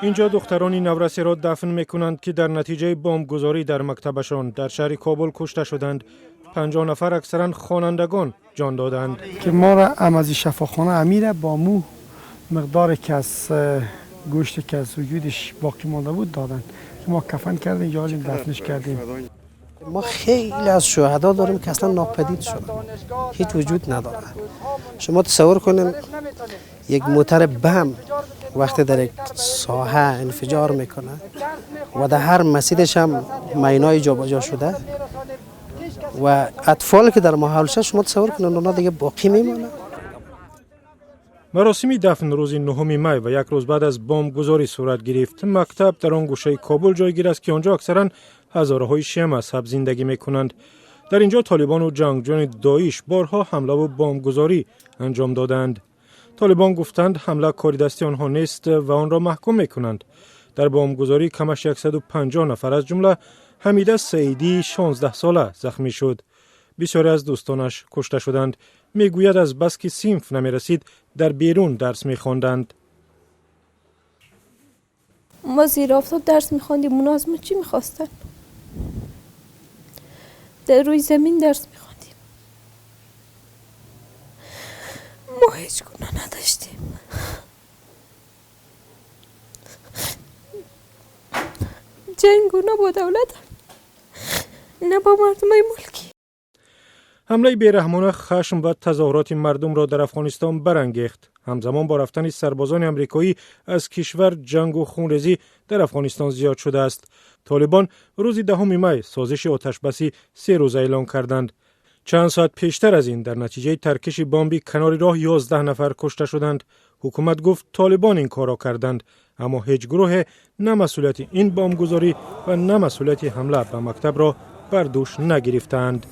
اینجا دخترانی نورسی را دفن میکنند که در نتیجه بمبگذاری در مکتبشان در شهر کابل کشته شدند. 50 نفر اکثرا خوانندگان جان دادند. که ما را از شفاخانه امیره با مو مقداری که از گوشت که از وجودش باقی مانده بود دادن که ما کفن کردیم یا دفنش کردیم. ما خیلی از شهدا داریم که اصلا ناپدید شدن، هیچ وجود نداره. شما تصور کنین یک موتر بم وقتی در یک ساحه انفجار میکنه و در هر مسیرش هم مینای جابجا شده و اطفال که در محلش شما تصور کنین اونا دیگه باقی میمونه. مراسم دفن روز 9 می و یک روز بعد از بمبگذاری صورت گرفت. مکتب در آن گوشه کابل جایگیر است که آنجا اکثرا هزارهای شیعه مذهب زندگی میکنند. در اینجا طالبان و جنگجویان داعش بارها حمله و بمبگذاری انجام دادند. طالبان گفتند حمله کار دستی آنها نیست و آن را محکوم میکنند. در بمبگذاری کمش 150 نفر از جمله حمیده سعیدی 16 ساله زخمی شد. بسیاری از دوستانش کشته شدند. میگوید از بس که صنف نمیرسید در بیرون درس میخواندند. ما زیر آفتاب درس میخواندیم، اونا از ما چی میخواستن؟ در روی زمین درس میخواندیم. ما هیچ گناه نداشتیم. جنگ نه با دولت نه با مردمای ملکی. حمله بیرحمانه خشم و تظاهرات مردم را در افغانستان برانگیخت. همزمان با رفتن سربازان آمریکایی از کشور جنگ و خونریزی در افغانستان زیاد شده است. طالبان روز 10 می سازش آتشبسی 3 روزه اعلام کردند. چند ساعت پیشتر از این در نتیجه ترکش بمبی کنار راه 11 نفر کشته شدند. حکومت گفت طالبان این کارا کردند، اما هیچ گروه نه مسئولیت این بمبگذاری و نه مسئولیت حمله به مکتب را بر دوش نگرفتند.